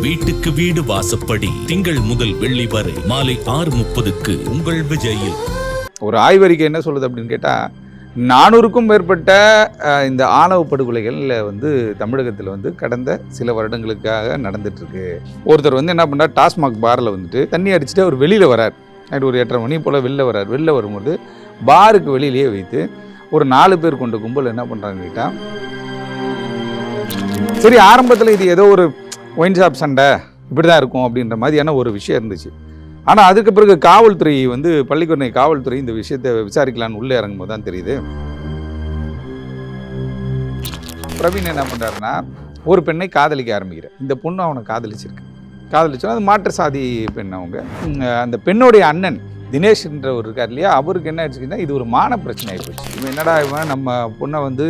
வீட்டுக்கு வீடு வாசப்படி திங்கள் முதல் வெள்ளி வரை மாலை 6:30க்கு உங்கள் விஜயில். ஒரு ஆய்வறிக்கை என்ன சொல்லுது அப்படின்னு கேட்டால், 400க்கும் மேற்பட்ட இந்த ஆணவ படுகொலைகளில் தமிழகத்தில் கடந்த சில வருடங்களுக்காக நடந்துட்டுருக்கு. ஒருத்தர் என்ன பண்ணுறார், டாஸ்மாக் பாரில் தண்ணி அடிச்சுட்டு அவர் வெளியில் வரார். நைட்டு ஒரு 8:30 மணி போல் வெளில வரார். வெளில வரும்போது பாருக்கு வெளியிலேயே வைத்து ஒரு 4 பேர் கொண்ட கும்பல் என்ன பண்ணுறாங்க கேட்டால், சரி ஆரம்பத்தில் இது ஏதோ ஒரு ஒயின் ஷாப் சண்டை இப்படி தான் இருக்கும் அப்படின்ற மாதிரியான ஒரு விஷயம் இருந்துச்சு. ஆனால் அதுக்கு பிறகு காவல்துறை பள்ளிக்கரணை காவல்துறை இந்த விஷயத்தை விசாரிக்கலான்னு உள்ளே இறங்கும் போது தான் தெரியுது. பிரவீன் என்ன பண்ணுறாருன்னா, ஒரு பெண்ணை காதலிக்க ஆரம்பிக்கிறார். இந்த பொண்ணு அவனை காதலிச்சோன்னா அது மாற்று சாதி பெண். அந்த பெண்ணுடைய அண்ணன் தினேஷ்ன்ற ஒரு இருக்கார் இல்லையா, அவருக்கு என்ன ஆச்சுன்னா இது ஒரு மான பிரச்சனை ஆகிப்போச்சு. இவன் என்னடா இவன் நம்ம பொண்ணை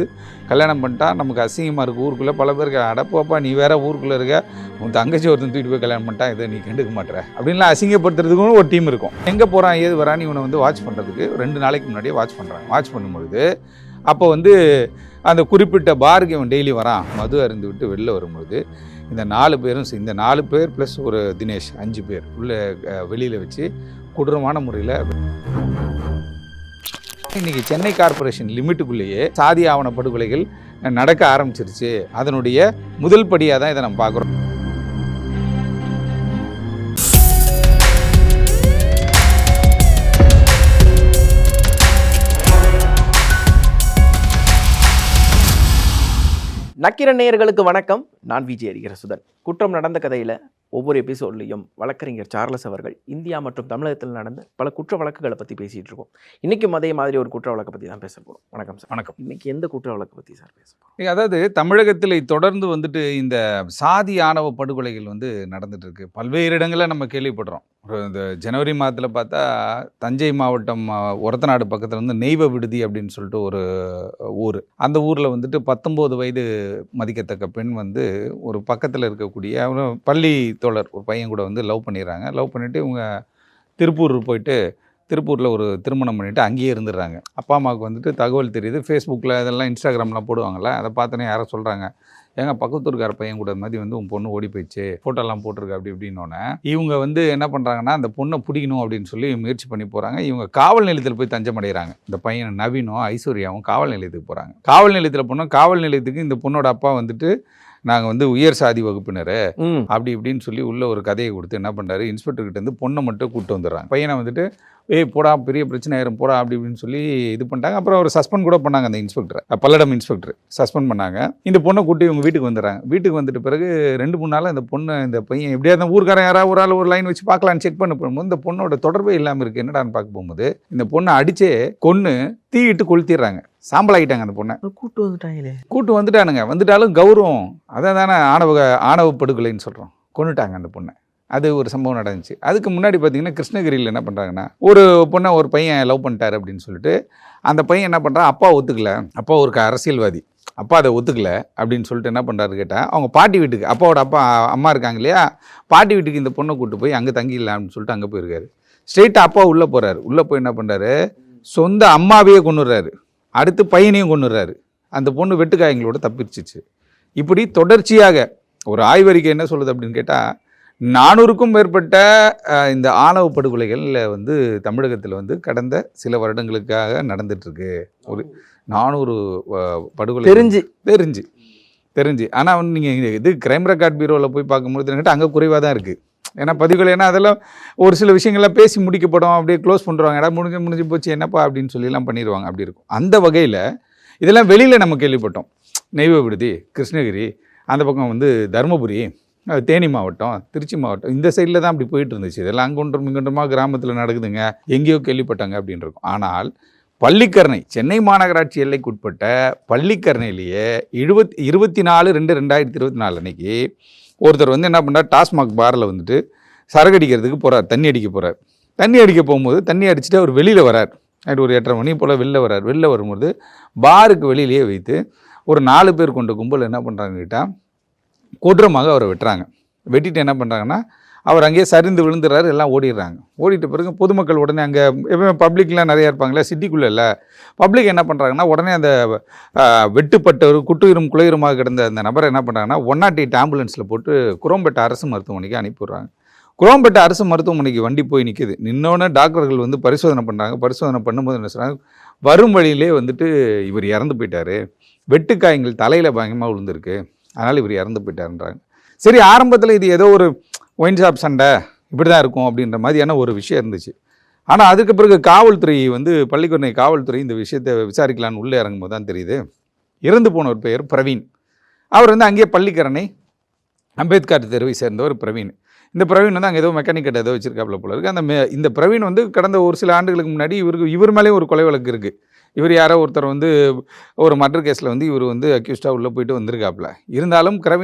கல்யாணம் பண்ணிட்டா நமக்கு அசிங்கமாக இருக்குது ஊருக்குள்ளே. பல பேருக்கு அடப்போப்பா நீ வேற ஊருக்குள்ளே இருக்க, உன் தங்கச்சி ஒருத்தன் தூக்கிட்டு போய் கல்யாணம் பண்ணிட்டா இதை நீ கண்டுக்க மாட்டேற அப்படின்லாம் அசிங்கப்படுத்துறதுக்கும் ஒரு டீம் இருக்கும். எங்கே போகிறான் ஏது வரான்னு இவனை வாட்ச் பண்ணுறதுக்கு 2 நாளைக்கு முன்னாடியே வாட்ச் பண்ணுறாங்க. வாட்ச் பண்ணும்பொழுது அப்போ அந்த குறிப்பிட்ட பாருக்கு இவன் டெய்லி வரான். மது அருந்து விட்டு வெளில வரும்பொழுது இந்த 4 பேரும், இந்த 4 பேர் ப்ளஸ் ஒரு தினேஷ் 5 பேர் உள்ள வெளியில் வச்சு கொடூரமான முறையில் இன்றைக்கி சென்னை கார்ப்பரேஷன் லிமிட்டுக்குள்ளேயே சாதி ஆவண படுகொலைகள் நடக்க ஆரம்பிச்சிருச்சு. அதனுடைய முதல் படியாக தான் இதை நம்ம பார்க்குறோம். நக்கீரன் நேயர்களுக்கு வணக்கம். நான் விஜய் ஹரிஹரசுதன். குற்றம் நடந்த கதையில் ஒவ்வொரு எபிசோட்லையும் வழக்கறிஞர் சார்லஸ் அவர்கள் இந்தியா மற்றும் தமிழகத்தில் நடந்த பல குற்ற வழக்குகளை பற்றி பேசிகிட்டு இருக்கோம். இன்றைக்கும் அதே மாதிரி ஒரு குற்ற வழக்கை பற்றி தான் பேச போகிறோம். வணக்கம் சார். வணக்கம். இன்றைக்கி எந்த குற்ற வழக்கை பற்றி சார் பேச போகிறோம்? அதாவது தமிழகத்தில் தொடர்ந்து இந்த சாதி ஆணவ படுகொலைகள் நடந்துட்டு இருக்கு. பல்வேறு இடங்களில் நம்ம கேள்விப்படுறோம். இந்த ஜனவரி மாதத்தில் பார்த்தா தஞ்சை மாவட்டம் ஒரத்தநாடு பக்கத்தில் நெய்வ விடுதி அப்படின்னு சொல்லிட்டு ஒரு ஊர். அந்த ஊரில் 19 வயது மதிக்கத்தக்க பெண் ஒரு பக்கத்தில் இருக்கக்கூடிய பள்ளி தோழர் ஒரு பையன் கூட லவ் பண்ணிடுறாங்க. லவ் பண்ணிவிட்டு இவங்க திருப்பூர் போயிட்டு திருப்பூரில் ஒரு திருமணம் பண்ணிவிட்டு அங்கேயே இருந்துடுறாங்க. அப்பா அம்மாவுக்கு தகவல் தெரியுது. ஃபேஸ்புக்கில் இதெல்லாம் இன்ஸ்டாகிராம்லாம் போடுவாங்கள்ல, அதை பார்த்தோன்னே யாரோ சொல்கிறாங்க, ஏங்க பக்கத்தூருக்கார பையன் கூட மாதிரி உன் பொண்ணு ஓடி போயிடுச்சு, ஃபோட்டோலாம் போட்டிருக்கு அப்படி இப்படின்னோடனே இவங்க என்ன பண்ணுறாங்கன்னா அந்த பொண்ணை பிடிக்கணும் அப்படின்னு சொல்லி முயற்சி பண்ணி போகிறாங்க. இவங்க காவல் நிலையத்தில் போய் தஞ்சம் அடைகிறாங்க. இந்த பையன் நவீனும் ஐஸ்வர்யாவும் காவல் நிலையத்துக்கு போகிறாங்க. காவல் நிலையத்தில் போனால் காவல் நிலையத்துக்கு இந்த பொண்ணோட அப்பா நாங்கள் உயர் சாதி வகுப்பினர் அப்படி இப்படின்னு சொல்லி உள்ள ஒரு கதையை கொடுத்து என்ன பண்ணுறாரு, இன்ஸ்பெக்டர்கிட்ட பொண்ணை மட்டும் கூப்பிட்டு வந்துடுறாங்க. பையனை போடா பெரிய பிரச்சனை ஆயிரும் போடா அப்படி இப்படின்னு சொல்லி இது பண்ணிட்டாங்க. அப்புறம் அவர் சஸ்பெண்ட் கூட பண்ணாங்க. அந்த இன்ஸ்பெக்டர் பல்லடம் இன்ஸ்பெக்டர் சஸ்பெண்ட் பண்ணாங்க. இந்த பொண்ணை கூட்டி இவங்க வீட்டுக்கு வந்துடுறாங்க. வீட்டுக்கு வந்துட்டு பிறகு 2-3 நாள் இந்த பையன் எப்படியாவது ஊருக்காரன் யாராவது ஒரு ஆள் ஒரு லைன் வச்சு பார்க்கலான்னு செக் பண்ண போகும்போது இந்த பொண்ணோட தொடர்பே இல்லாமல் இருக்குது. என்னடான்னு பார்க்க போகும்போது இந்த பொண்ணை அடிச்சே கொன்று தீயிட்டு கொளுத்திடுறாங்க. சாம்பல் ஆகிட்டாங்க. அந்த பொண்ணை கூட்டு வந்துட்டானுங்க. வந்துட்டாலும் கௌரவம் அதான் தானே ஆணவ படுகொலைன்னு சொல்கிறோம். கொண்டுட்டாங்க அந்த பொண்ணை. அது ஒரு சம்பவம் நடந்துச்சு. அதுக்கு முன்னாடி பார்த்தீங்கன்னா கிருஷ்ணகிரியில் என்ன பண்ணுறாங்கன்னா ஒரு பொண்ணை ஒரு பையன் லவ் பண்ணிட்டார் அப்படின்னு சொல்லிட்டு அந்த பையன் என்ன பண்ணுறான், அப்பா ஒத்துக்கல, அப்பா ஒரு அரசியல்வாதி, அப்பா அதை ஒத்துக்கல அப்படின்னு சொல்லிட்டு என்ன பண்ணுறாரு கேட்டால் அவங்க பாட்டி வீட்டுக்கு, அப்பாவோட அம்மா இருக்காங்க இல்லையா, பாட்டி வீட்டுக்கு இந்த பொண்ணை கூப்பிட்டு போய் அங்கே தங்கிடலாம்னு சொல்லிட்டு அங்கே போயிருக்காரு. ஸ்ட்ரெயிட்டாக அப்பா உள்ளே போகிறாரு. உள்ளே போய் என்ன பண்ணுறாரு, சொந்த அம்மாவையே கொண்டுடுறாரு, அடுத்து பையனையும் கொண்டுடுறாரு. அந்த பொண்ணு வெட்டுக்காயங்களோட தப்பிச்சிச்சு. இப்படி தொடர்ச்சியாக ஒரு ஆய்வறிக்கை என்ன சொல்லுது அப்படின்னு கேட்டால், 400க்கும் மேற்பட்ட இந்த ஆணவ படுகொலைகளில் தமிழகத்தில் கடந்த சில வருடங்களுக்காக நடந்துட்டுருக்கு. ஒரு 400 படுகொலை தெரிஞ்சு ஆனால் நீங்கள் கிரைம் ரெக்கார்ட் பியூரோவில் போய் பார்க்கும்போது அங்கே குறைவாக தான் இருக்குது. ஏன்னா பதிவுகள், ஏன்னா அதெல்லாம் ஒரு சில விஷயங்கள்லாம் பேசி முடிக்கப்படும், அப்படியே க்ளோஸ் பண்ணுறாங்க. இடம் முடிஞ்சு போச்சு என்னப்பா அப்படின்னு சொல்லிலாம் பண்ணிடுவாங்க. அப்படி இருக்கும். அந்த வகையில் இதெல்லாம் வெளியில் நம்ம கேள்விப்பட்டோம். நெய்வ விடுதி, கிருஷ்ணகிரி, அந்த பக்கம் தருமபுரி, தேனி மாவட்டம், திருச்சி மாவட்டம், இந்த சைடில் தான் அப்படி போயிட்டு இருந்துச்சு. இதெல்லாம் அங்கொன்றுமா கிராமத்தில் நடக்குதுங்க, எங்கேயோ கேள்விப்பட்டாங்க அப்படின்னு இருக்கும். ஆனால் பள்ளிக்கரணை, சென்னை மாநகராட்சி எல்லைக்குட்பட்ட பள்ளிக்கரணையிலேயே 24/2/2024 அன்னைக்கு ஒருத்தர் என்ன பண்ணார், டாஸ்மாக் பாரில் சரக்கு அடிக்கிறதுக்கு போகிறார், தண்ணி அடிக்க போகிறார். தண்ணி அடிக்க போகும்போது தண்ணி அடிச்சுட்டு அவர் வெளியில் வரார். நைட்டு ஒரு 8:30 மணி போல் வெளில வரார். வெளில வரும்போது பாருக்கு வெளியிலேயே வைத்து ஒரு 4 பேர் கொண்ட கும்பல் என்ன பண்ணுறாங்க கேட்டால் கொடூரமாக அவரை வெட்டுறாங்க. வெட்டிட்டு என்ன பண்ணுறாங்கன்னா அவர் அங்கேயே சரிந்து விழுந்துடுறாரு, எல்லாம் ஓடிடுறாங்க. ஓடிட்ட பிறகு பொதுமக்கள் உடனே அங்கே எப்பவுமே பப்ளிக்லாம் நிறையா இருப்பாங்களே, சிட்டிக்குள்ளே இல்லை, பப்ளிக் என்ன பண்ணுறாங்கன்னா உடனே அந்த வெட்டுப்பட்டவர் குட்டுயிரும் குலையுருமாக கிடந்த அந்த நபரை என்ன பண்ணுறாங்கன்னா 108 ஆம்புலன்ஸில் போட்டு குரோம்பேட்டை அரசு மருத்துவமனைக்கு அனுப்பிவிடுறாங்க. குரோம்பேட்டை அரசு மருத்துவமனைக்கு வண்டி போய் நிற்கிது. நின்னோன்னே டாக்டர்கள் வந்து பரிசோதனை பண்ணுறாங்க. பரிசோதனை பண்ணும்போது என்ன சொல்கிறாங்க, வரும் வழியிலே வந்துட்டு இவர் இறந்து போயிட்டார், வெட்டுக்காயங்கள் தலையில் பயங்கரமாக விழுந்திருக்கு, அதனால் இவர் இறந்து போயிட்டாருன்றாங்க. சரி, ஆரம்பத்தில் இது ஏதோ ஒரு ஒயின் ஷாப் சண்டை இப்படி தான் இருக்கும் அப்படின்ற மாதிரியான ஒரு விஷயம் இருந்துச்சு. ஆனால் அதுக்கு பிறகு காவல்துறை வந்து பள்ளிக்கரணை காவல்துறை இந்த விஷயத்தை விசாரிக்கலான்னு உள்ளே இறங்கும்போது தான் தெரியுது, இறந்து போன ஒரு பெயர் பிரவீன். அவர் வந்து அங்கேயே பள்ளிக்கரணை அம்பேத்கர் தெருவை சேர்ந்தவர் பிரவீன். இந்த பிரவீன் வந்து அங்கே ஏதோ மெக்கானிக் கடை ஏதோ வச்சிருக்காப்புல போல இருக்குது. இந்த பிரவீன் வந்து கடந்த ஒரு சில ஆண்டுகளுக்கு முன்னாடி இவர் மேலேயும் ஒரு கொலை வழக்கு இருக்குது. இவர் யாரோ ஒருத்தர் வந்து ஒரு மர்டர் கேஸில் வந்து இவர் வந்து அக்யூஸ்டாக உள்ளே போயிட்டு வந்திருக்காப்புல. இருந்தாலும்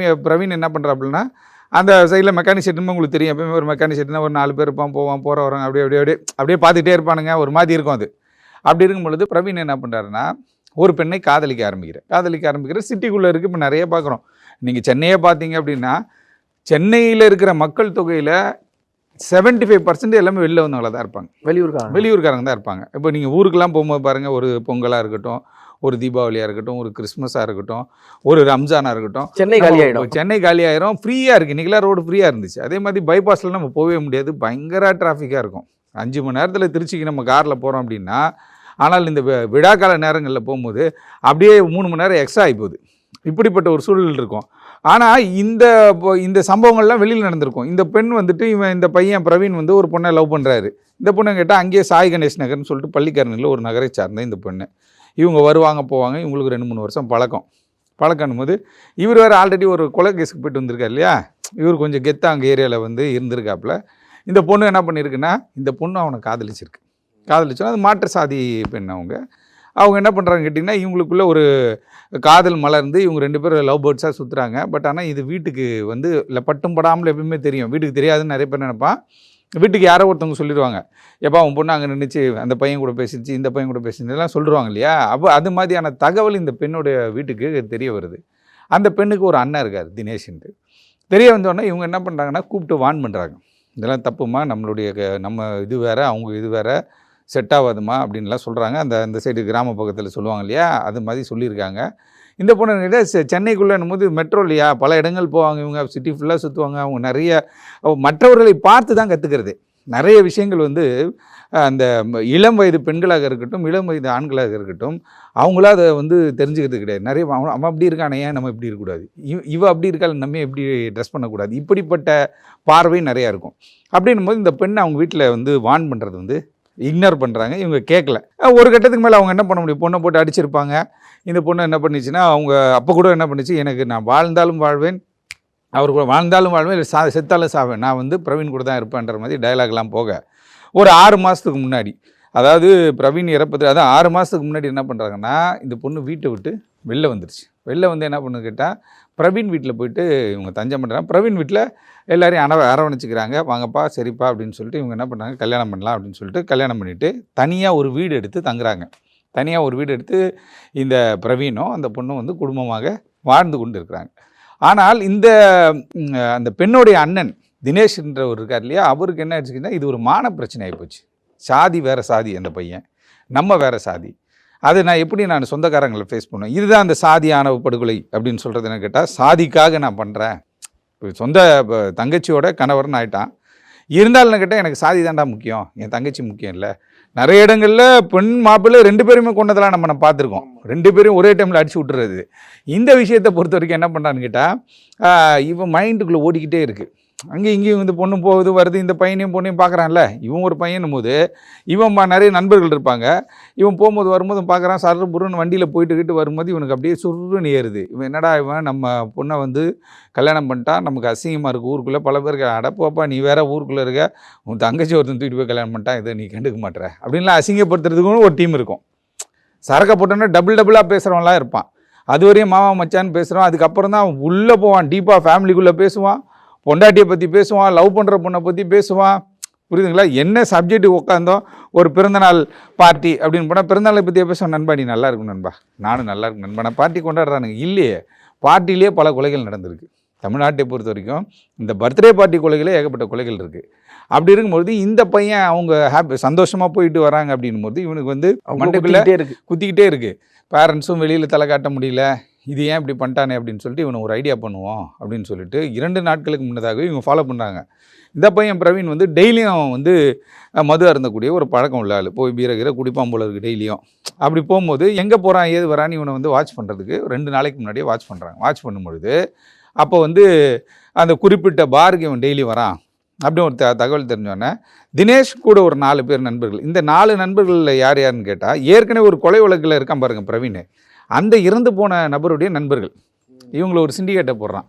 பிரவீன் என்ன பண்ணுறாப்புலன்னா, அந்த சைடில் மெக்கானிக் ஷெட்டுன்னு உங்களுக்கு தெரியும், எப்பவுமே ஒரு மெக்கானிக் ஷெட்னா ஒரு 4 பேர் இருப்பான், போவான், போகிற வரவங்க அப்படியே பார்த்துட்டே இருப்பானுங்க, ஒரு மாதிரி இருக்கும் அது. அப்படி இருக்கும் பொழுது பிரவீன் என்ன பண்ணுறாருன்னா, ஒரு பெண்ணை காதலிக்க ஆரம்பிக்கிற சிட்டிக்குள்ளே இருக்குது. இப்போ நிறைய பார்க்குறோம். நீங்கள் சென்னையே பார்த்தீங்க அப்படின்னா, சென்னையில் இருக்கிற மக்கள் தொகையில் 75% எல்லாமே வெளில வந்தவங்கள தான் இருப்பாங்க, வெளியூர்காரங்க தான் இருப்பாங்க. இப்போ நீங்கள் ஊருக்கெல்லாம் போகும்போது பாருங்கள், ஒரு பொங்கலாக இருக்கட்டும், ஒரு தீபாவளியாக இருக்கட்டும், ஒரு கிறிஸ்மஸாக இருக்கட்டும், ஒரு ரம்ஜானாக இருக்கட்டும், சென்னை காலியாயிரும். ஃப்ரீயாக இருக்குது. இன்றைக்கெல்லாம் ரோடு ஃப்ரீயாக இருந்துச்சு. அதே மாதிரி பைபாஸில் நம்ம போகவே முடியாது, பயங்கர டிராஃபிக்காக இருக்கும். 5 மணி நேரத்தில் திருச்சிக்கு நம்ம காரில் போகிறோம் அப்படின்னா, ஆனால் இந்த விழாக்கால நேரங்களில் போகும்போது அப்படியே 3 மணி நேரம் எக்ஸ்ட்ரா ஆகி போகுது. இப்படிப்பட்ட ஒரு சூழல் இருக்கும். ஆனால் இந்த சம்பவங்கள்லாம் வெளியில் நடந்திருக்கும். இந்த பெண் வந்துட்டு இந்த பையன் பிரவீன் வந்து ஒரு பொண்ணை லவ் பண்ணுறாரு. இந்த பொண்ணை கேட்டால் அங்கேயே சாய் கணேஷ் நகர்னு சொல்லிட்டு பள்ளிக்கரணையில் ஒரு நகரை சார்ந்த இந்த பொண்ணு. இவங்க வருவாங்க போவாங்க. இவங்களுக்கு 2-3 வருஷம் பழக்கணும் போது இவர் வேறு ஆல்ரெடி ஒரு கொலை கேஸுக்கு போய்ட்டு வந்திருக்கார் இல்லையா, இவர் கொஞ்சம் கெத்தாக அங்கே ஏரியாவில் வந்து இருந்திருக்காப்புல. இந்த பொண்ணு என்ன பண்ணியிருக்குன்னா, இந்த பொண்ணு அவனை காதலிச்சோன்னா அது மாற்று சாதி பெண். அவங்க என்ன பண்ணுறாங்க கேட்டிங்கன்னா, இவங்களுக்குள்ள ஒரு காதல் மலர்ந்து இவங்க 2 பேரும் லவ் பேர்ட்ஸாக சுற்றுறாங்க. பட் ஆனால் இது வீட்டுக்கு வந்து இல்லை பட்டும் படாமல் எப்பவுமே தெரியும். வீட்டுக்கு தெரியாதுன்னு நிறைய பேர் நினைப்பான். வீட்டுக்கு யாரோ ஒருத்தவங்க சொல்லிடுவாங்க, எப்போ அவன் பொண்ணு அங்கே நின்றுச்சு, அந்த பையன் கூட பேசிச்சு, இந்த பையன் கூட பேசிச்சுலாம் சொல்லிடுவாங்க இல்லையா. அப்போ அது மாதிரியான தகவல் இந்த பெண்ணுடைய வீட்டுக்கு தெரிய வருது. அந்த பெண்ணுக்கு ஒரு அண்ணன் இருக்கார், தினேஷ்ன்ட்டு. தெரிய வந்தோடனே இவங்க என்ன பண்ணுறாங்கன்னா, கூப்பிட்டு வார்ன் பண்ணுறாங்க, இதெல்லாம் தப்புமா, நம்ம இது வேறு, அவங்க இது வேறு, செட் ஆகாதுமா அப்படின்லாம் சொல்கிறாங்க. அந்த சைடு கிராம பக்கத்தில் சொல்லுவாங்க இல்லையா, அது மாதிரி சொல்லியிருக்காங்க. இந்த பொண்ணு சென்னைக்குள்ளேன்னும் போது மெட்ரோ இல்லையா, பல இடங்கள் போவாங்க, இவங்க சிட்டி ஃபுல்லாக சுற்றுவாங்க. அவங்க நிறைய மற்றவர்களை பார்த்து தான் கற்றுக்கிறது. நிறைய விஷயங்கள் வந்து அந்த இளம் வயது பெண்களாக இருக்கட்டும், இளம் வயது ஆண்களாக இருக்கட்டும், அவங்களா அதை வந்து தெரிஞ்சுக்கிறது கிடையாது. நிறைய அவன் அப்படி இருக்கானே, ஏன் நம்ம இப்படி இருக்கக்கூடாது, இவ அப்படி இருக்காள், நம்ம எப்படி ட்ரெஸ் பண்ணக்கூடாது, இப்படிப்பட்ட பார்வை நிறையா இருக்கும். அப்படின்னும் போது இந்த பெண்ணை அவங்க வீட்டில் வந்து வார்ன் பண்ணுறது வந்து இக்னோர் பண்ணுறாங்க. இவங்க கேட்கல. ஒரு கட்டத்துக்கு மேலே அவங்க என்ன பண்ண முடியும், பொண்ணை போட்டு அடிச்சிருப்பாங்க. இந்த பொண்ணு என்ன பண்ணிச்சுன்னா, அவங்க அப்போ கூட என்ன பண்ணிச்சு, எனக்கு நான் வாழ்ந்தாலும் வாழ்வேன், அவர் கூட வாழ்ந்தாலும் வாழ்வேன், இல்லை செத்தாலும் சாவேன், நான் வந்து பிரவீன் கூட தான் இருப்பேன்ற மாதிரி டயலாக்லாம் போக ஒரு 6 மாதத்துக்கு முன்னாடி, அதாவது பிரவீன் இறப்பது அதான் 6 மாதத்துக்கு முன்னாடி என்ன பண்ணுறாங்கன்னா, இந்த பொண்ணு வீட்டை விட்டு வெளில வந்துருச்சு. வெளில வந்து என்ன பண்ணு கேட்டால், பிரவீன் வீட்டில் போயிட்டு இவங்க தஞ்சம் பண்ணுறாங்க. பிரவீன் வீட்டில் எல்லாரையும் அரவணைச்சிக்கிறாங்க, வாங்கப்பா சரிப்பா அப்படின்னு சொல்லிட்டு இவங்க என்ன பண்ணுறாங்க, கல்யாணம் பண்ணலாம் அப்படின்னு சொல்லிட்டு கல்யாணம் பண்ணிவிட்டு தனியாக ஒரு வீடு எடுத்து தங்குறாங்க. தனியாக ஒரு வீடு எடுத்து இந்த பிரவீனும் அந்த பொண்ணும் வந்து குடும்பமாக வாழ்ந்து கொண்டு இருக்கிறாங்க. ஆனால் அந்த பெண்ணுடைய அண்ணன் தினேஷ்ன்றவர் இருக்கார் இல்லையா, அவருக்கு என்ன ஆச்சுன்னா, இது ஒரு மான பிரச்சனை ஆகிப்போச்சு. சாதி வேறு சாதி, அந்த பையன் நம்ம வேறு சாதி, அது நான் சொந்தக்காரங்களை ஃபேஸ் பண்ணுவேன். இதுதான் அந்த சாதி ஆணவ படுகொலை அப்படின்னு சொல்கிறது. என்ன கேட்டால், சாதிக்காக நான் பண்ணுறேன், இப்போ சொந்த தங்கச்சியோட கணவர்னு ஆகிட்டான், இருந்தாலும் கேட்டால் எனக்கு சாதி தாண்டா முக்கியம், என் தங்கச்சி முக்கியம் இல்லை. நிறைய இடங்களில் பெண் மாப்பிள்ளை 2 பேருமே கொண்டதெல்லாம் நம்ம பார்த்துருக்கோம். 2 பேரும் ஒரே டைமில் அடிச்சு விட்டுறது. இந்த விஷயத்தை பொறுத்த வரைக்கும் என்ன பண்ணுறான்னு கேட்டால், இவன் மைண்டுக்குள்ளே ஓடிக்கிட்டே இருக்குது. அங்கேயும் இங்கேயும் இந்த பொண்ணு போகுது வருது, இந்த பையனையும் பொண்ணையும் பார்க்குறான்ல, இவன் ஒரு பையனும் போது இவன் நிறைய நண்பர்கள் இருப்பாங்க. இவன் போகும்போது வரும்போது பார்க்குறான், சர்ரு புருன்னு வண்டியில் போயிட்டுக்கிட்டு வரும்போது இவனுக்கு அப்படியே சுருன்னு ஏறுது. இவன் என்னடா இவன் நம்ம பொண்ணை வந்து கல்யாணம் பண்ணிட்டா, நமக்கு அசிங்கமாக இருக்குது ஊருக்குள்ளே, பல பேருக்கு அடப்போப்பா நீ வேற ஊருக்குள்ளே இருக்க, உன் தங்கச்சி ஒருத்தன் தூக்கிட்டு போய் கல்யாணம் பண்ணிட்டா, இதை நீ கண்டுக்க மாட்டேற அப்படின்லாம் அசிங்கப்படுத்துறதுக்குன்னு ஒரு டீம் இருக்கும். சரக்கை போட்டோன்னா டபுளாக பேசுகிறவன்லாம் இருப்பான். அதுவரையும் மாமா மச்சான்னு பேசுகிறான். அதுக்கப்புறம் தான் உள்ளே போவான், டீப்பாக ஃபேமிலிக்குள்ளே பேசுவான், பொண்டாட்டியை பற்றி பேசுவான், லவ் பண்ணுற பொண்ணை பற்றி பேசுவான். புரியுதுங்களா? என்ன சப்ஜெக்ட் உட்காந்தோம், ஒரு பிறந்தநாள் பார்ட்டி அப்படின்னு போனால் பிறந்தநாளை பற்றியே பேசுவோம். நண்பா நீ நல்லா இருக்கும் நண்பா, நானும் நல்லா இருக்கும் நண்பா, நான் பார்ட்டி கொண்டாடுறானுங்க இல்லையே. பார்ட்டிலேயே பல கொலைகள் நடந்திருக்கு. தமிழ்நாட்டை பொறுத்த வரைக்கும் இந்த பர்த்டே பார்ட்டி கொலைகளே ஏகப்பட்ட கொலைகள் இருக்குது. அப்படி இருக்கும்போது இந்த பையன் அவங்க சந்தோஷமாக போயிட்டு வராங்க அப்படின்னும் இவனுக்கு வந்து மண்டைக்குள்ளே குத்திக்கிட்டே இருக்குது. பேரண்ட்ஸும் வெளியில் தலை காட்ட முடியல, இது ஏன் இப்படி பண்ணிட்டானே அப்படின்னு சொல்லிட்டு இவனை ஒரு ஐடியா பண்ணுவோம் அப்படின்னு சொல்லிட்டு 2 நாட்களுக்கு முன்னதாகவே இவங்க ஃபாலோ பண்ணுறாங்க. இந்த பையன் பிரவீன் வந்து டெய்லியும் வந்து மது அருந்தக்கூடிய ஒரு பழக்கம் உள்ள ஆள், போய் பீரகீரை குடிப்பான் போல இருக்குது டெய்லியும். அப்படி போகும்போது எங்கே போகிறான் ஏது வரான்னு இவனை வந்து வாட்ச் பண்ணுறதுக்கு 2 நாளைக்கு முன்னாடியே வாட்ச் பண்ணுறாங்க. வாட்ச் பண்ணும்பொழுது அப்போ வந்து அந்த குறிப்பிட்ட பாருக்கு இவன் டெய்லி வரான் அப்படின்னு ஒரு தகவல் தெரிஞ்சோன்னே தினேஷ் கூட ஒரு 4 பேர் நண்பர்கள். இந்த 4 நண்பர்களில் யார் யாருன்னு கேட்டால் ஏற்கனவே ஒரு கொலை வழக்கில் இருக்கான் பாருங்க பிரவீன், அந்த இறந்து போன நபருடைய நண்பர்கள். இவங்கள ஒரு சிண்டிகேட்டை போடுறான்.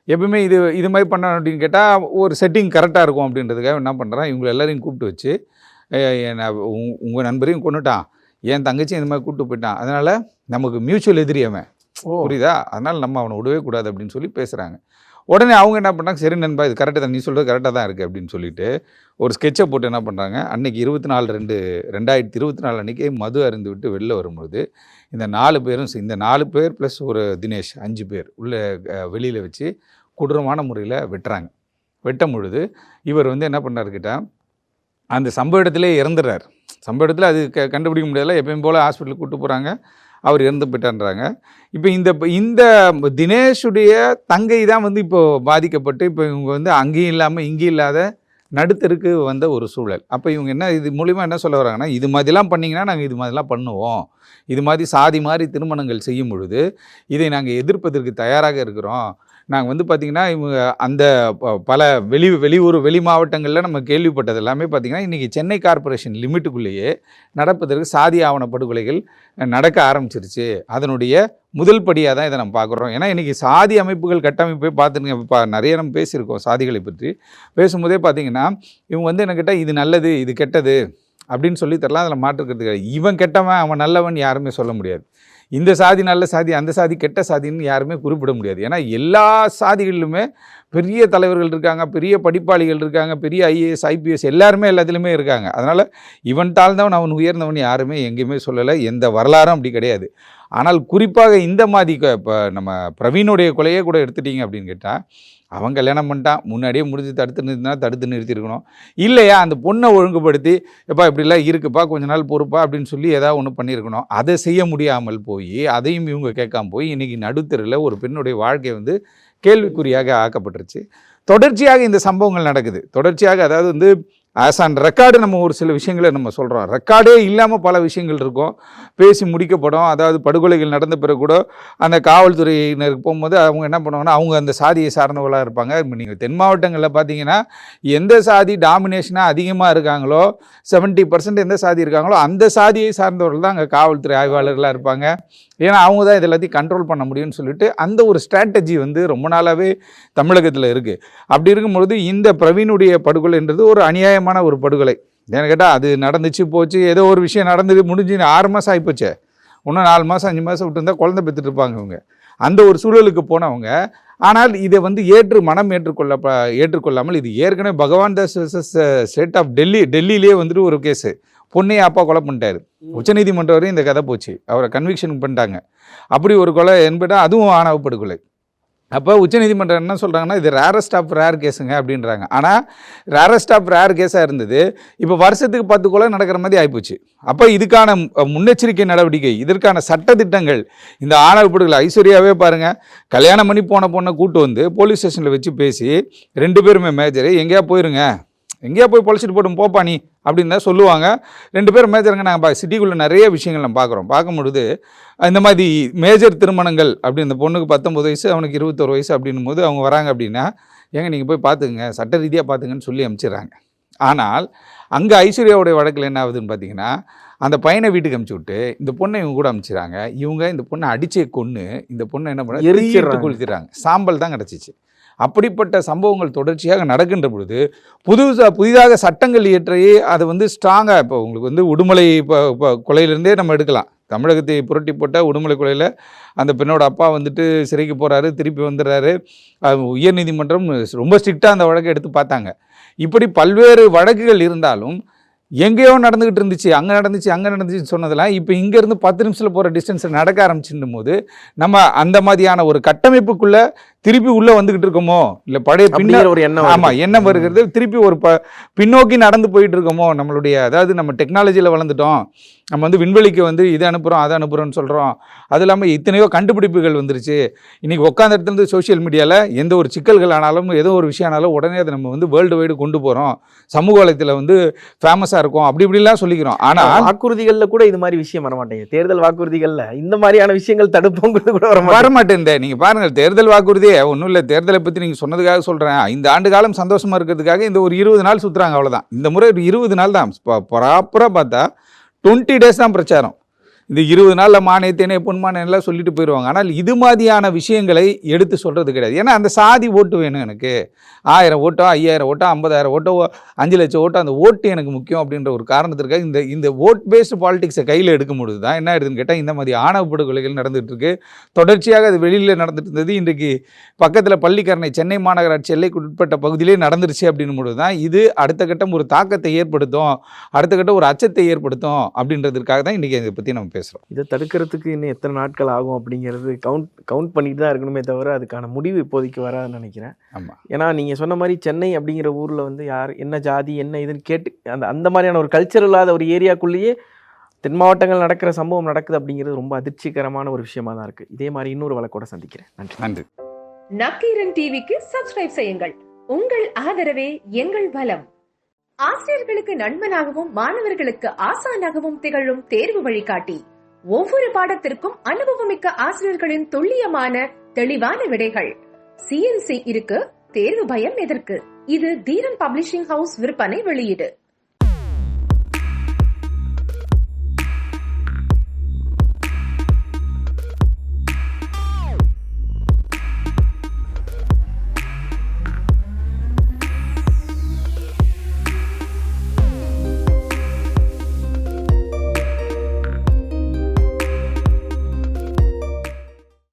எப்பவுமே இது மாதிரி பண்ண அப்படின்னு கேட்டால் ஒரு செட்டிங் கரெக்டாக இருக்கும் அப்படின்றதுக்காக என்ன பண்ணுறான், இவங்க எல்லாரையும் கூப்பிட்டு வச்சு உங்கள் நண்பரையும் கொண்டுட்டான், என் தங்கச்சியும் இந்த மாதிரி கூப்பிட்டு போயிட்டான், அதனால் நமக்கு மியூச்சுவல் எதிரி அவன், புரியுதா, அதனால் நம்ம அவனை விடவே கூடாது அப்படின்னு சொல்லி பேசுகிறாங்க. உடனே அவங்க என்ன பண்ணுறாங்க, சரி நண்பா இது கரெக்டாக தான், நீ சொல்கிறது கரெக்டாக தான் இருக்குது அப்படின்னு சொல்லிட்டு ஒரு ஸ்கெட்சை போட்டு என்ன பண்ணுறாங்க, அன்றைக்கி 24/2/2024 அன்றைக்கி மது அருந்து விட்டு வெளில வரும்போது இந்த 4 பேரும், இந்த 4 பேர் ப்ளஸ் ஒரு தினேஷ் 5 பேர் உள்ள வெளியில் வச்சு கொடூரமான முறையில் வெட்டுறாங்க. வெட்டும் பொழுது இவர் வந்து என்ன பண்ணார் கேட்டால் அந்த சம்பவ இடத்துலேயே இறந்துடுறார். சம்பவ இடத்துல அது கண்டுபிடிக்க முடியாதுல, எப்பயும் போல் ஹாஸ்பிட்டலுக்கு கூப்பிட்டு போகிறாங்க, அவர் இறந்து போயிட்டான்றாங்க. இப்போ இந்த தினேஷுடைய தங்கை தான் வந்து இப்போது பாதிக்கப்பட்டு இப்போ இவங்க வந்து அங்கேயும் இல்லாமல் இங்கேயும் இல்லாத நடுத்தருக்கு வந்த ஒரு சூழல். அப்போ இவங்க என்ன இது மூலிமா என்ன சொல்ல வராங்கன்னா, இது மாதிரிலாம் பண்ணிங்கன்னா நாங்கள் இது மாதிரிலாம் பண்ணுவோம், இது மாதிரி சாதி மாதிரி திருமணங்கள் செய்யும் பொழுது இதை நாங்கள் எதிர்ப்பதற்கு தயாராக இருக்கிறோம். நாங்கள் வந்து பார்த்திங்கன்னா இவங்க அந்த பல வெளி மாவட்டங்களில் நம்ம கேள்விப்பட்டது எல்லாமே பார்த்திங்கன்னா இன்றைக்கி சென்னை கார்ப்பரேஷன் லிமிட்டுக்குள்ளேயே நடப்பதற்கு சாதி ஆவண படுகொலைகள் நடக்க ஆரம்பிச்சிருச்சு. அதனுடைய முதல் படியாக தான் இதை நம்ம பார்க்குறோம். ஏன்னா இன்றைக்கி சாதி அமைப்புகள் கட்டமைப்பை பார்த்துங்க, நிறைய நம்ம பேசியிருக்கோம் சாதிகளை பற்றி. பேசும்போதே பார்த்திங்கன்னா இவங்க வந்து என்ன கேட்டால் இது நல்லது இது கெட்டது அப்படின்னு சொல்லி தரலாம், அதில் மாற்றுக்கிறதுக்கு இவன் கெட்டவன் அவன் நல்லவன் யாருமே சொல்ல முடியாது. இந்த சாதி நல்ல சாதி அந்த சாதி கெட்ட சாதின்னு யாருமே குறிப்பிட முடியாது. ஏன்னா எல்லா சாதிகளிலுமே பெரிய தலைவர்கள் இருக்காங்க, பெரிய படிப்பாளிகள் இருக்காங்க, பெரிய IAS IPS எல்லாருமே எல்லாத்துலேயுமே இருக்காங்க. அதனால் இவன் தாழ்ந்தவன் அவன் உயர்ந்தவன் யாருமே எங்கேயுமே சொல்லலை, எந்த வரலாறும் அப்படி கிடையாது. ஆனால் குறிப்பாக இந்த மாதிரி இப்போ நம்ம பிரவீனுடைய கொலையே கூட எடுத்துட்டிங்க அப்படின்னு கேட்டால், அவன் கல்யாணம் பண்ணிட்டான், முன்னாடியே முடிஞ்சு தடுத்து நிறுத்திருக்கணும். இல்லையா அந்த பொண்ணை ஒழுங்குபடுத்தி எப்பா இப்படிலாம் இருக்குப்பா கொஞ்ச நாள் பொறுப்பா அப்படின்னு சொல்லி ஏதாவது ஒன்று பண்ணியிருக்கணும். அதை செய்ய முடியாமல் போய் அதையும் இவங்க கேட்காம போய் இன்றைக்கி நடுத்தரில் ஒரு பெண்ணுடைய வாழ்க்கை வந்து கேள்விக்குறியாக ஆக்கப்பட்டுருச்சு. தொடர்ச்சியாக இந்த சம்பவங்கள் நடக்குது. தொடர்ச்சியாக அதாவது வந்து ஆஸ் ஆன் ரெக்கார்டு நம்ம ஒரு சில விஷயங்களை நம்ம சொல்கிறோம். ரெக்கார்டே இல்லாமல் பல விஷயங்கள் இருக்கும், பேசி முடிக்கப்படும். அதாவது படுகொலைகள் நடந்த பிறகு கூட அந்த காவல்துறையினருக்கு போகும்போது அவங்க என்ன பண்ணுவாங்கன்னா அவங்க அந்த சாதியை சார்ந்தவர்களாக இருப்பாங்க. இப்போ நீங்கள் தென் மாவட்டங்களில் பார்த்தீங்கன்னா எந்த சாதி டாமினேஷனாக அதிகமாக இருக்காங்களோ 70% எந்த சாதி இருக்காங்களோ அந்த சாதியை சார்ந்தவர்கள் தான் அங்கே காவல்துறை ஆய்வாளர்களாக இருப்பாங்க. ஏன்னா அவங்க தான் இது எல்லாத்தையும் கண்ட்ரோல் பண்ண முடியும்னு சொல்லிட்டு அந்த ஒரு ஸ்ட்ராட்டஜி வந்து ரொம்ப நாளாகவே தமிழகத்தில் இருக்குது. அப்படி இருக்கும்பொழுது இந்த பிரவீனுடைய படுகொலைன்றது ஒரு அநியாயமான ஒரு படுகொலை. ஏன்னு கேட்டால் அது நடந்துச்சு போச்சு, ஏதோ ஒரு விஷயம் நடந்தது முடிஞ்சு 6 மாதம் ஆகிப்போச்சே, இன்னும் 4 மாதம் 5 மாதம் விட்டு இருந்தால் குழந்தை பெற்றுட்டு இருப்பாங்க இவங்க. அந்த ஒரு சூழலுக்கு போனவங்க. ஆனால் இதை வந்து ஏற்றுக்கொள்ளாமல் இது ஏற்கனவே பகவான் தாஸ் ஸ்டேட் ஆஃப் டெல்லியிலே வந்துட்டு ஒரு கேஸு, பொண்ணையே அப்பா கொலை பண்ணிட்டாரு. உச்சநீதிமன்றம் வரையும் இந்த கதை போச்சு, அவரை கன்விக்ஷன் பண்ணிட்டாங்க. அப்படி ஒரு கொலை என்பது அதுவும் ஆணவ படுகொலை. அப்போ உச்சநீதிமன்றம் என்ன சொல்கிறாங்கன்னா இது ரேரஸ்ட் ஆஃப் ரேர் கேஸுங்க அப்படின்றாங்க. ஆனால் ரேரஸ்ட் ஆஃப் ரேர் கேஸாக இருந்தது, இப்போ வருஷத்துக்கு 10 கொலை நடக்கிற மாதிரி ஆகிப்போச்சு. அப்போ இதுக்கான முன்னெச்சரிக்கை நடவடிக்கை, இதற்கான சட்டத்திட்டங்கள், இந்த ஆணவ படுகொலை ஐஸ்வர்யாவே பாருங்கள், கல்யாணம் பண்ணி போன பொண்ணை கூட்டு வந்து போலீஸ் ஸ்டேஷனில் வச்சு பேசி 2 பேருமே மேஜரு எங்கேயா போயிருங்க, எங்கேயா போய் பொழைச்சிட்டு போட்டும் போப்பா நீ அப்படின்னு தான் சொல்லுவாங்க. 2 பேரும் மேஜருங்க. நாங்கள் சிட்டிக்குள்ளே நிறைய விஷயங்கள் நம்ம பார்க்கும்பொழுது இந்த மாதிரி மேஜர் திருமணங்கள் அப்படி இந்த பொண்ணுக்கு 19 வயசு அவனுக்கு 21 வயசு அப்படின்னும் போது அவங்க வராங்க அப்படின்னா ஏங்க நீங்கள் போய் பார்த்துக்குங்க சட்ட ரீதியாக பார்த்துங்கன்னு சொல்லி அனுப்பிச்சிடுறாங்க. ஆனால் அங்கே ஐஸ்வர்யாவுடைய வழக்கில் என்ன ஆகுதுன்னு பார்த்தீங்கன்னா அந்த பையனை வீட்டுக்கு அனுப்பிச்சி விட்டு இந்த பொண்ணை இவங்க கூட அனுப்பிச்சிடுறாங்க. இவங்க இந்த பொண்ணை அடிச்சே கொன்று இந்த பொண்ணை என்ன பண்ண எரிச்சிட்டு கொளுத்திடுறாங்க. சாம்பல் தான் கிடச்சிச்சு. அப்படிப்பட்ட சம்பவங்கள் தொடர்ச்சியாக நடக்கின்ற பொழுது புதிதாக சட்டங்கள் இயற்றி அதை வந்து ஸ்ட்ராங்காக இப்போ உங்களுக்கு வந்து உடுமலை இப்போ கொலையிலேருந்தே நம்ம எடுக்கலாம். தமிழகத்தை புரட்டி போட்ட உடுமலை கொலையில் அந்த பெண்ணோட அப்பா வந்துட்டு சிறைக்கு போகிறாரு, திருப்பி வந்துடுறாரு. உயர்நீதிமன்றம் ரொம்ப ஸ்ட்ரிக்டாக அந்த வழக்கை எடுத்து பார்த்தாங்க. இப்படி பல்வேறு வழக்குகள் இருந்தாலும் எங்கேயோ நடந்துக்கிட்டு இருந்துச்சு, அங்கே நடந்துச்சுன்னு சொன்னதெல்லாம் இப்போ இங்கேருந்து 10 நிமிஷத்தில் போகிற டிஸ்டன்ஸில் நடக்க ஆரம்பிச்சுடும் போது நம்ம அந்த மாதிரியான ஒரு கட்டமைப்புக்குள்ளே திருப்பி உள்ள வந்துகிட்டு இருக்கோமோ, இல்ல பழைய அப்படிங்கிற ஒரு எண்ணம் ஆமா எண்ணம் வருகிறது. திருப்பி ஒரு பின்னோக்கி நடந்து போயிட்டு இருக்கோமோ, நம்மளுடைய அதாவது நம்ம டெக்னாலஜியில் வளர்ந்துட்டோம், நம்ம வந்து விண்வெளிக்கு வந்து இது அனுப்புகிறோம் அதை அனுப்புகிறோம்னு சொல்கிறோம். அது இல்லாமல் இத்தனையோ கண்டுபிடிப்புகள் வந்துருச்சு. இன்றைக்கி உட்காந்த இடத்துல இருந்து சோஷியல் மீடியாவில் எந்த ஒரு சிக்கல்கள் ஆனாலும் ஏதோ ஒரு விஷயம் ஆனாலும் உடனே அதை நம்ம வந்து வேர்ல்டு வைடு கொண்டு போகிறோம், சமூக வலைத்தில் வந்து ஃபேமஸாக இருக்கும், அப்படி இப்படிலாம் சொல்லிக்கிறோம். ஆனால் வாக்குறுதிகளில் கூட இது மாதிரி விஷயம் வர மாட்டேங்குது. தேர்தல் வாக்குறுதிகளில் இந்த மாதிரியான விஷயங்கள் தடுப்போங்கிறது கூட வர மாட்டேன். நீங்கள் பாருங்கள், தேர்தல் வாக்குறுதியே ஒன்றும் இல்லை. தேர்தலை பற்றி நீங்கள் சொன்னதுக்காக சொல்கிறேன். 5 ஆண்டு காலம் சந்தோஷமாக இருக்கிறதுக்காக இந்த ஒரு 20 நாள் சுற்றுறாங்க, அவ்வளோதான். இந்த முறை 20 நாள் தான். ப்ராப்பராக பார்த்தா 20 days தான் பிரச்சாரம். இந்த 20 நாளில் மானே தேனே பொன்மானே எல்லாம் சொல்லிட்டு போயிடுவாங்க. ஆனால் இது மாதிரியான விஷயங்களை எடுத்து சொல்கிறது கிடையாது. ஏன்னா அந்த சாதி ஓட்டு வேணும் எனக்கு. 1000 ஓட்டோ 5000 ஓட்டோ 50,000 ஓட்டோ 5 லட்சம் ஓட்டோ, அந்த ஓட்டு எனக்கு முக்கியம் அப்படின்ற ஒரு காரணத்திற்காக இந்த ஓட் பேஸ்டு பாலிடிக்ஸை கையில் எடுக்கும் பொழுது தான் என்ன ஆயிடுதுன்னு கேட்டால் இந்த மாதிரி ஆணவ படுகொலைகள் நடந்துகிட்டு இருக்கு. தொடர்ச்சியாக அது வெளியில் நடந்துட்டு இருந்தது. இன்றைக்கு பக்கத்தில் பள்ளிக்கரணை சென்னை மாநகராட்சி எல்லைக்கு உட்பட்ட பகுதியிலே நடந்துருச்சு அப்படின்னும் பொழுது தான் இது அடுத்த கட்டம் ஒரு தாக்கத்தை ஏற்படுத்தும், அடுத்த கட்டம் ஒரு அச்சத்தை ஏற்படுத்தும் அப்படின்றதுக்காக தான் இன்றைக்கி இதை பற்றி நம்ம பேசுகிறோம். இதை தடுக்கிறதுக்கு இன்னும் எத்தனை நாட்கள் ஆகும் அப்படிங்கிறது கவுண்ட் பண்ணிட்டு தான் இருக்கணுமே தவிர அதுக்கான முடிவு இப்போதைக்கு வராதுன்னு நினைக்கிறேன். ஆமாம். ஏன்னா நீங்கள் சொன்ன மாதிரி சென்னை அப்படிங்கிற ஊரில் வந்து யார் என்ன ஜாதி என்ன இதுன்னு கேட்டு அந்த மாதிரியான ஒரு கல்ச்சர் இல்லாத ஒரு ஏரியாக்குள்ளேயே தென் மாவட்டங்கள் நடக்கிற சம்பவம் நடக்குது அப்படிங்கிறது ரொம்ப அதிர்ச்சிகரமான ஒரு விஷயமா தான் இருக்குது. இதே மாதிரி இன்னொரு வழக்கோட சந்திக்கிறேன். நன்றி. நன்றி. நக்கீரன் டிவிக்கு சப்ஸ்கிரைப் செய்யுங்கள். உங்கள் ஆதரவே எங்கள் பலம். ஆசிரியர்களுக்கு நண்பனாகவும் மாணவர்களுக்கு ஆசானாகவும் திகழும் தேர்வு வழிகாட்டி. ஒவ்வொரு பாடத்திற்கும் அனுபவமிக்க ஆசிரியர்களின் துல்லியமான தெளிவான விடைகள். CNC இருக்கு, தேர்வு பயம் எதற்கு? இது தீரன் பப்ளிஷிங் ஹவுஸ் விற்பனை வெளியீடு.